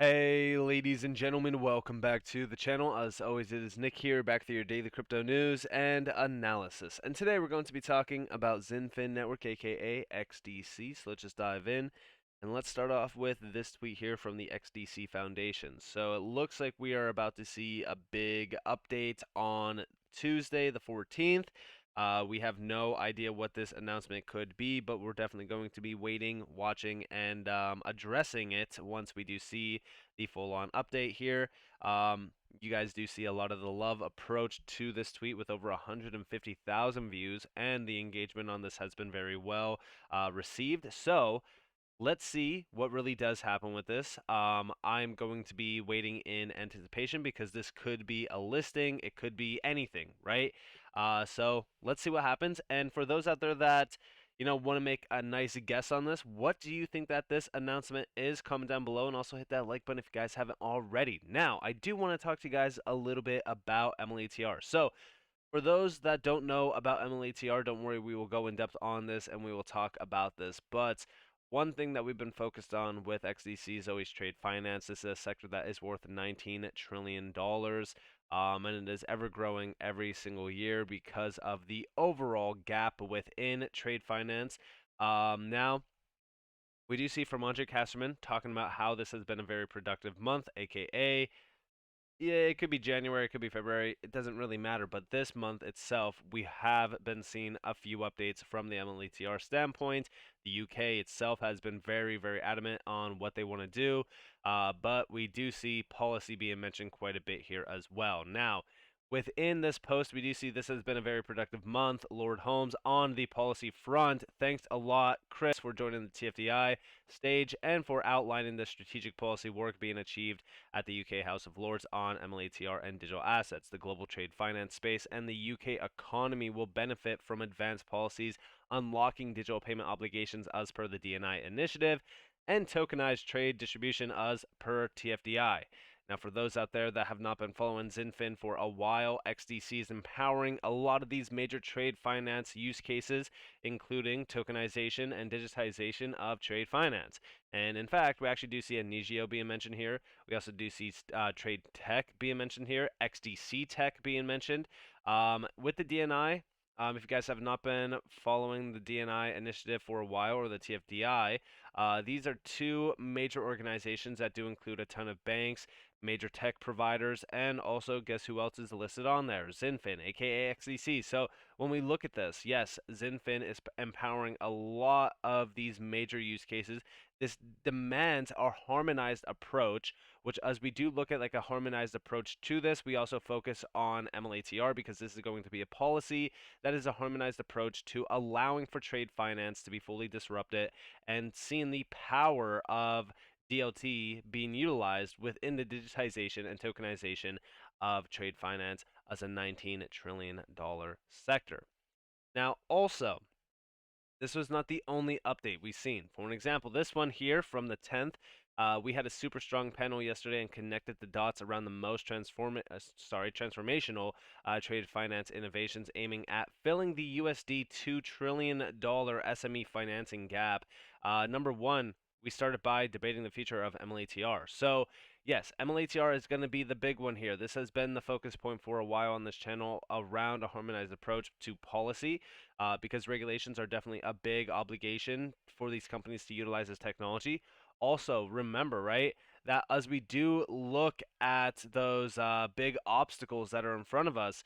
Hey, ladies and gentlemen, welcome back to the channel. As always, it is Nick here, back with your daily crypto news and analysis. And today we're going to be talking about Xinfin Network, aka XDC. So let's just dive in. And let's start off with this tweet here from the XDC Foundation. So it looks like we are about to see a big update on Tuesday, the 14th. We have no idea what this announcement could be, but we're definitely going to be waiting, watching, and addressing it once we do see the full-on update here. You guys do see a lot of the love approach to this tweet with over 150,000 views, and the engagement on this has been very well received. So let's see what really does happen with this. I'm going to be waiting in anticipation because this could be a listing, it could be anything, right? So let's see what happens. And for those out there that want to make a nice guess on this, what do you think that this announcement is? Comment down below and also hit that like button if you guys haven't already. Now, I do want to talk to you guys a little bit about MLETR. So for those that don't know about MLETR, don't worry, we will go in depth on this and we will talk about this. But one thing that we've been focused on with XDC is always trade finance. This is a sector that is worth $19 trillion. And it is ever growing every single year because of the overall gap within trade finance. Now, we do see from Andre Casterman talking about how this has been a very productive month, aka yeah, it could be January, it could be February. It doesn't really matter. But this month itself, we have been seeing a few updates from the MLETR standpoint. The UK itself has been very, very adamant on what they want to do. But we do see policy being mentioned quite a bit here as well. Now, within this post, we do see this has been a very productive month. Lord Holmes on the policy front. Thanks a lot, Chris, for joining the TFDI stage and for outlining the strategic policy work being achieved at the UK House of Lords on MLETR and digital assets. The global trade finance space and the UK economy will benefit from advanced policies unlocking digital payment obligations as per the DNI initiative and tokenized trade distribution as per TFDI. Now, for those out there that have not been following Xinfin for a while, XDC is empowering a lot of these major trade finance use cases, including tokenization and digitization of trade finance. And in fact, we actually do see Anigio being mentioned here. We also do see trade tech being mentioned here, XDC tech being mentioned. With the DNI, if you guys have not been following the DNI initiative for a while or the TFDI, these are two major organizations that do include a ton of banks, major tech providers, and also guess who else is listed on there? Xinfin, aka XDC. So when we look at this, yes, Xinfin is empowering a lot of these major use cases. This demands a harmonized approach, which as we do look at like a harmonized approach to this, we also focus on MLETR because this is going to be a policy that is a harmonized approach to allowing for trade finance to be fully disrupted and seeing the power of DLT being utilized within the digitization and tokenization of trade finance as a $19 trillion sector. Now, also, this was not the only update we've seen. For an example, this one here from the 10th, we had a super strong panel yesterday and connected the dots around the most transformational trade finance innovations aiming at filling the USD $2 trillion SME financing gap. Number one, we started by debating the future of MLETR. So, yes, MLETR is going to be the big one here. This has been the focus point for a while on this channel around a harmonized approach to policy because regulations are definitely a big obligation for these companies to utilize this technology. Also, remember, right, that as we do look at those big obstacles that are in front of us,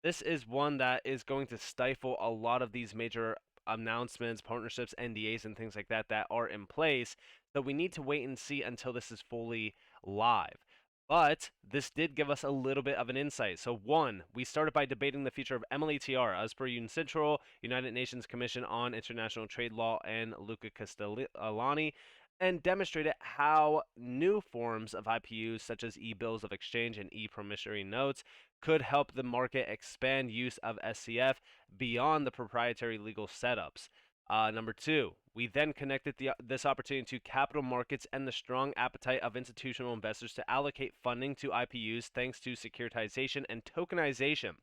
this is one that is going to stifle a lot of these major announcements, partnerships, NDAs, and things like that that are in place. So we need to wait and see until this is fully live. But this did give us a little bit of an insight. So one, we started by debating the future of MLETR as per UNCITRAL, United Nations Commission on International Trade Law, and Luca Castellani, and demonstrated how new forms of IPUs such as e-bills of exchange and e-promissory notes could help the market expand use of SCF beyond the proprietary legal setups. Number two, we then connected this opportunity to capital markets and the strong appetite of institutional investors to allocate funding to IPUs thanks to securitization and tokenization.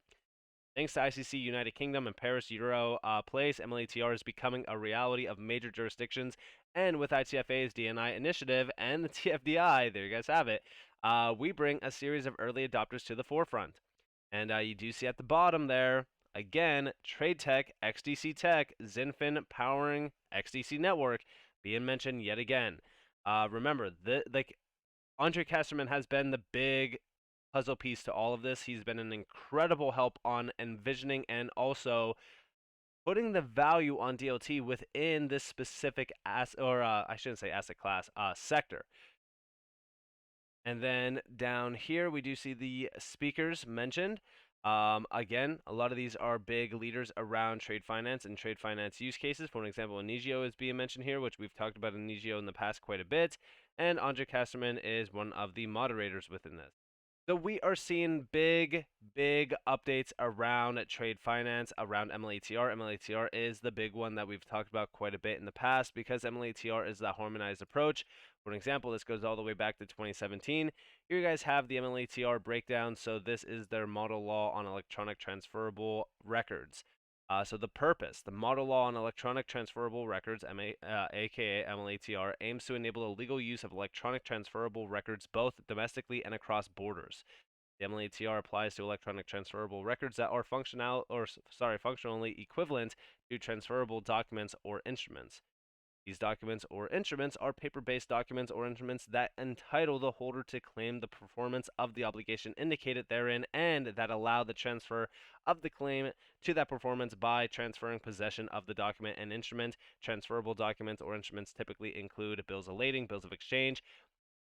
Thanks to ICC United Kingdom and Paris Euro Place, MLETR is becoming a reality of major jurisdictions. And with ITFA's DNI initiative and the TFDI, there you guys have it, we bring a series of early adopters to the forefront. And you do see at the bottom there, again, Trade Tech, XDC Tech, Xinfin powering XDC Network being mentioned yet again. Remember, Andre Casterman has been the big puzzle piece to all of this. He's been an incredible help on envisioning and also putting the value on DLT within this specific I shouldn't say asset class, sector. And then down here, we do see the speakers mentioned. Again, a lot of these are big leaders around trade finance and trade finance use cases. For an example, Inigio is being mentioned here, which we've talked about Inigio in the past quite a bit. And Andre Casterman is one of the moderators within this. So we are seeing big updates around trade finance, around MLETR. MLETR is the big one that we've talked about quite a bit in the past because MLETR is the harmonized approach. For an example, this goes all the way back to 2017. Here you guys have the MLETR breakdown. So this is their model law on electronic transferable records. So the purpose, the model law on electronic transferable records, aka MLETR, aims to enable the legal use of electronic transferable records both domestically and across borders. The MLETR applies to electronic transferable records that are functionally equivalent to transferable documents or instruments. These documents or instruments are paper-based documents or instruments that entitle the holder to claim the performance of the obligation indicated therein and that allow the transfer of the claim to that performance by transferring possession of the document and instrument. Transferable documents or instruments typically include bills of lading, bills of exchange,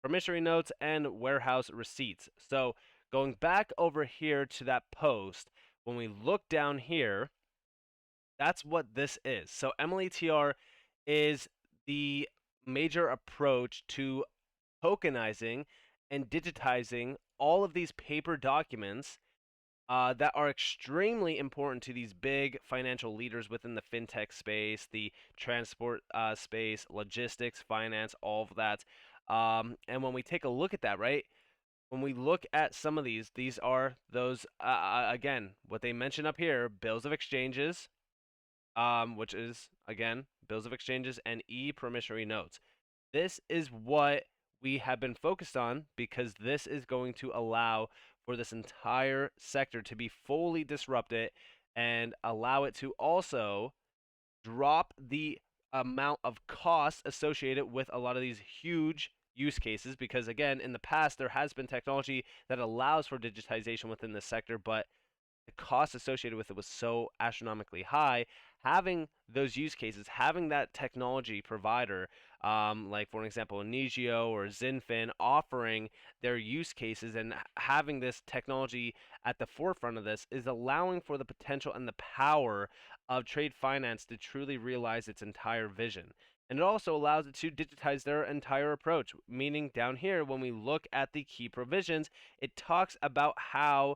promissory notes, and warehouse receipts. So going back over here to that post, when we look down here, that's what this is. So MLETR is the major approach to tokenizing and digitizing all of these paper documents that are extremely important to these big financial leaders within the fintech space, the transport space, logistics, finance, all of that. And when we take a look at that, right? When we look at some of these are those, again, what they mention up here, bills of exchanges, which is, again, bills of exchanges and e-promissory notes. This is what we have been focused on because this is going to allow for this entire sector to be fully disrupted and allow it to also drop the amount of cost associated with a lot of these huge use cases because again in the past there has been technology that allows for digitization within the sector, but the cost associated with it was so astronomically high. Having those use cases, having that technology provider, like for example, Inigio or Xinfin, offering their use cases and having this technology at the forefront of this is allowing for the potential and the power of trade finance to truly realize its entire vision. And it also allows it to digitize their entire approach, meaning down here, when we look at the key provisions, it talks about how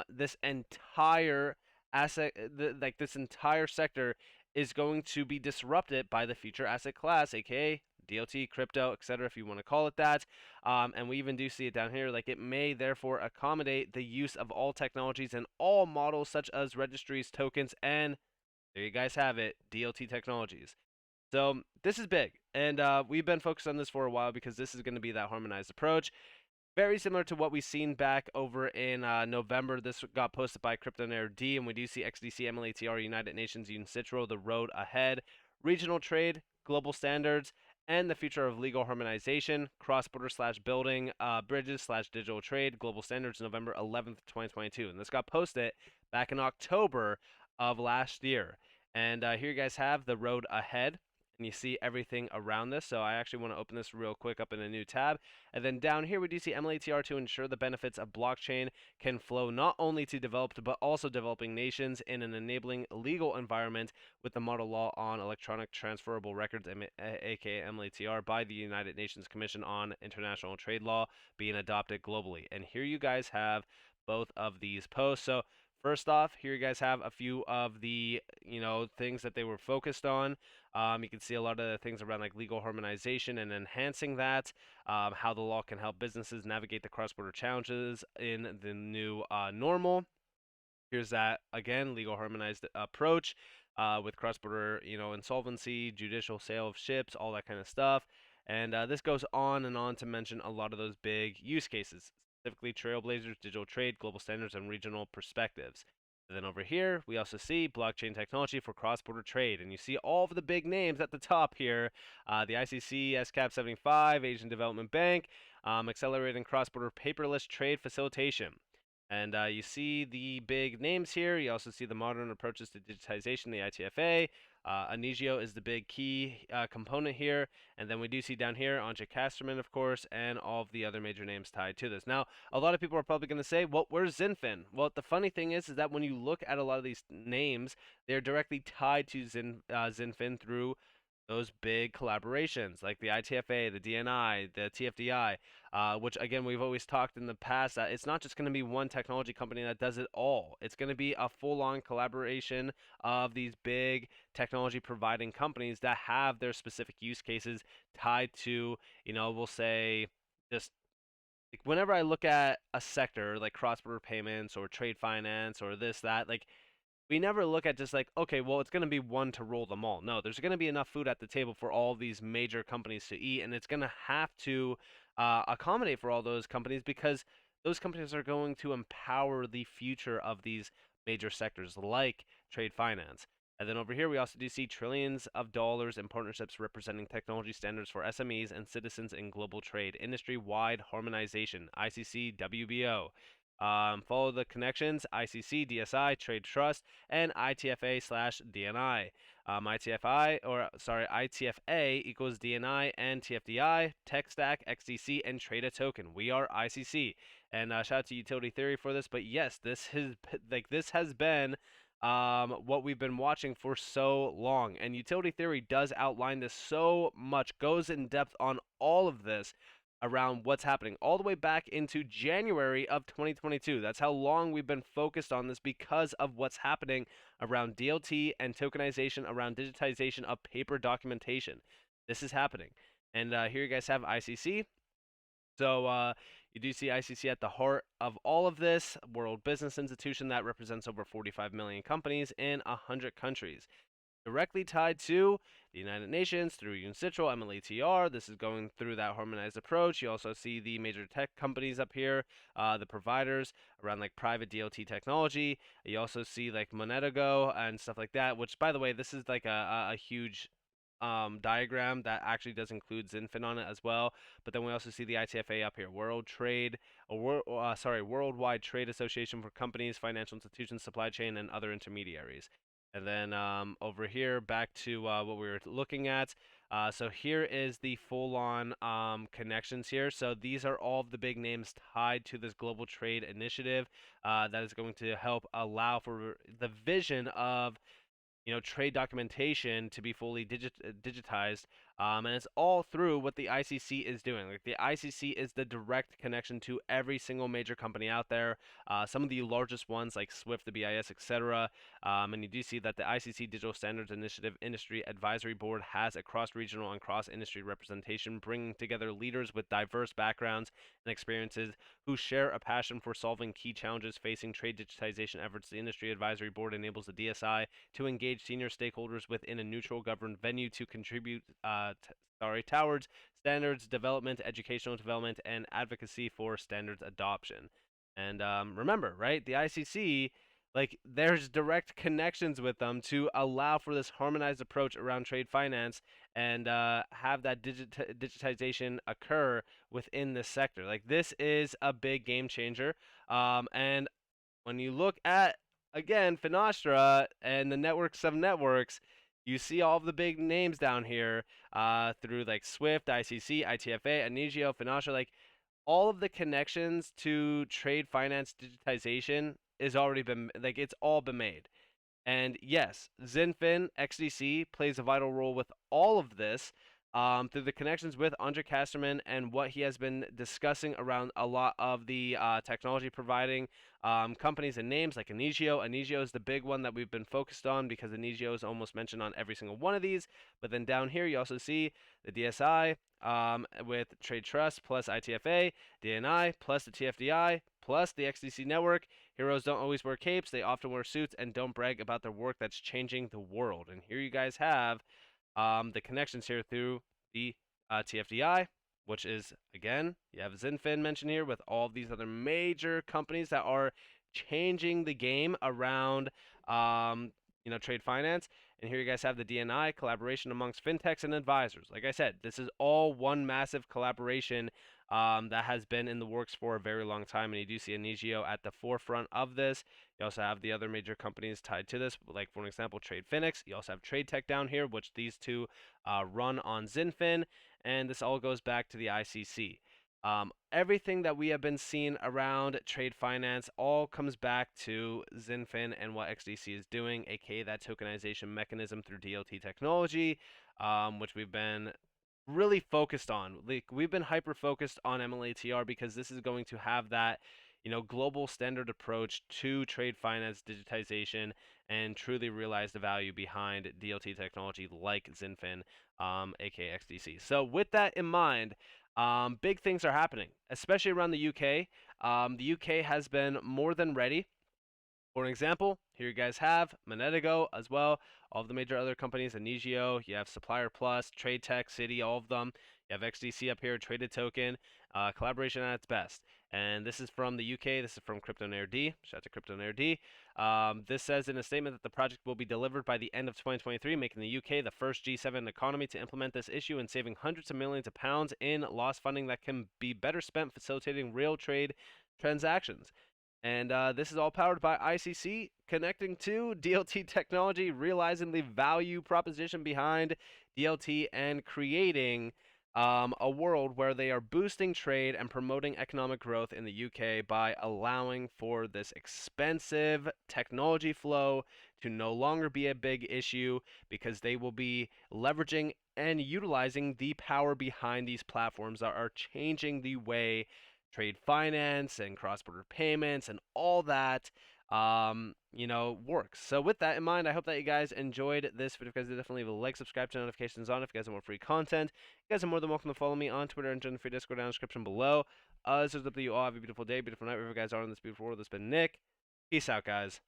this entire this entire sector is going to be disrupted by the future asset class, aka DLT, crypto, etc., if you want to call it that. And we even do see it down here, like it may therefore accommodate the use of all technologies and all models such as registries, tokens, and there you guys have it, DLT technologies. So this is big, and we've been focused on this for a while because this is going to be that harmonized approach. Very similar to what we've seen back over in November. This got posted by CryptoNair D, and we do see XDC, MLETR, United Nations, UNCITRAL, the road ahead, regional trade, global standards, and the future of legal harmonization, cross-border slash building bridges slash digital trade, global standards, November 11th, 2022. And this got posted back in October of last year. And here you guys have the road ahead. And you see everything around this. So I actually want to open this real quick up in a new tab. And then down here we do see MLETR to ensure the benefits of blockchain can flow not only to developed but also developing nations in an enabling legal environment with the model law on electronic transferable records, aka MLETR, by the United Nations Commission on International Trade Law being adopted globally. And here you guys have both of these posts. So first off, here you guys have a few of the, things that they were focused on. You can see a lot of the things around like legal harmonization and enhancing that, how the law can help businesses navigate the cross-border challenges in the new normal. Here's that again, legal harmonized approach with cross-border, insolvency, judicial sale of ships, all that kind of stuff. And this goes on and on to mention a lot of those big use cases, specifically trailblazers, digital trade, global standards, and regional perspectives. And then over here, we also see blockchain technology for cross-border trade, and you see all of the big names at the top here: the ICC, SCAP 75, Asian Development Bank, accelerating cross-border paperless trade facilitation. And you see the big names here. You also see the modern approaches to digitization, the ITFA. Anigio is the big key component here. And then we do see down here Anja Casterman, of course, and all of the other major names tied to this. Now, a lot of people are probably going to say, well, where's Xinfin? Well, the funny thing is that when you look at a lot of these names, they're directly tied to Xinfin through those big collaborations like the ITFA, the DNI, the TFDI, which again, we've always talked in the past that it's not just going to be one technology company that does it all. It's going to be a full on collaboration of these big technology providing companies that have their specific use cases tied to, we'll say, just like whenever I look at a sector like cross border payments or trade finance or this, that, like, we never look at just like, okay, well, it's going to be one to roll them all. No, there's going to be enough food at the table for all these major companies to eat, and it's going to have to accommodate for all those companies because those companies are going to empower the future of these major sectors like trade finance. And then over here, we also do see trillions of dollars in partnerships representing technology standards for SMEs and citizens in global trade, industry-wide harmonization, ICC, WBO. Follow the connections: ICC, DSI, Trade Trust, and ITFA slash DNI. ITFA equals DNI and TFDI, Tech Stack, XDC, and Trade a Token. We are ICC. And shout out to Utility Theory for this. But yes, this has been what we've been watching for so long. And Utility Theory does outline this so much, goes in depth on all of this around what's happening all the way back into January of 2022. That's how long we've been focused on this because of what's happening around DLT and tokenization, around digitization of paper documentation. This is happening. And here you guys have ICC. So you do see ICC at the heart of all of this, world business institution that represents over 45 million companies in 100 countries. Directly tied to the United Nations through UNCITRAL, MLETR. This is going through that harmonized approach. You also see the major tech companies up here, the providers around like private DLT technology. You also see like Monetago and stuff like that, which, by the way, this is like a huge diagram that actually does include Xinfin on it as well. But then we also see the ITFA up here, Worldwide Trade Association for Companies, Financial Institutions, Supply Chain, and Other Intermediaries. And then over here, back to what we were looking at. So here is the full-on connections here. So these are all of the big names tied to this global trade initiative that is going to help allow for the vision of trade documentation to be fully digitized, and it's all through what the ICC is doing. Like the ICC is the direct connection to every single major company out there. Some of the largest ones like SWIFT, the BIS, etc. And you do see that the ICC Digital Standards Initiative Industry Advisory Board has a cross-regional and cross-industry representation, bringing together leaders with diverse backgrounds and experiences who share a passion for solving key challenges facing trade digitization efforts. The Industry Advisory Board enables the DSI to engage senior stakeholders within a neutral governed venue to contribute towards standards development, educational development, and advocacy for standards adoption. And remember, right, the ICC, like, there's direct connections with them to allow for this harmonized approach around trade finance and have that digitization occur within this sector. Like, this is a big game changer. And when you look at, again, Finastra and the networks of networks, you see all of the big names down here through like SWIFT, ICC, ITFA, Anigio, Finastra, like all of the connections to trade finance digitization is already been, like, it's all been made. And yes, Xinfin XDC plays a vital role with all of this through the connections with Andre Casterman and what he has been discussing around a lot of the technology providing companies and names like Anigio. Anigio is the big one that we've been focused on because Anigio is almost mentioned on every single one of these. But then down here, you also see the DSI with Trade Trust plus ITFA, DNI plus the TFDI Plus, the XDC network, heroes don't always wear capes, they often wear suits and don't brag about their work that's changing the world. And here you guys have the connections here through the TFDI, which is, again, you have Xinfin mentioned here with all of these other major companies that are changing the game around, trade finance. And here you guys have the DNI collaboration amongst fintechs and advisors. Like I said, this is all one massive collaboration that has been in the works for a very long time, and you do see Anigio at the forefront of this. You also have the other major companies tied to this, like for example, TradeFinix. You also have TradeTech down here, which these two run on Xinfin, and this all goes back to the ICC. Everything that we have been seeing around trade finance all comes back to Xinfin and what XDC is doing, aka that tokenization mechanism through DLT technology, which we've been really focused on. Like we've been hyper focused on MLETR because this is going to have that, global standard approach to trade finance digitization and truly realize the value behind DLT technology like Xinfin, aka XDC. So with that in mind, big things are happening, especially around the UK. The UK has been more than ready. For an example, here you guys have Monetigo as well, all of the major other companies, Anigio, you have Supplier Plus, TradeTech, City, all of them. You have XDC up here, Traded Token, collaboration at its best. And this is from the UK, this is from CryptoNerd. Shout out to CryptoNerd. This says in a statement that the project will be delivered by the end of 2023, making the UK the first G7 economy to implement this issue and saving hundreds of millions of pounds in lost funding that can be better spent facilitating real trade transactions. And this is all powered by ICC, connecting to DLT technology, realizing the value proposition behind DLT, and creating a world where they are boosting trade and promoting economic growth in the UK by allowing for this expensive technology flow to no longer be a big issue because they will be leveraging and utilizing the power behind these platforms that are changing the way trade finance and cross-border payments and all that works. So with that in mind, I hope that you guys enjoyed this video. If you guys did, definitely leave a like, subscribe, turn notifications on if you guys want more free content. You guys are more than welcome to follow me on Twitter and join the free Discord down in the description below. This is up to you all. Have a beautiful day, beautiful night, wherever you guys are in this beautiful world. This has been Nick. Peace out, guys.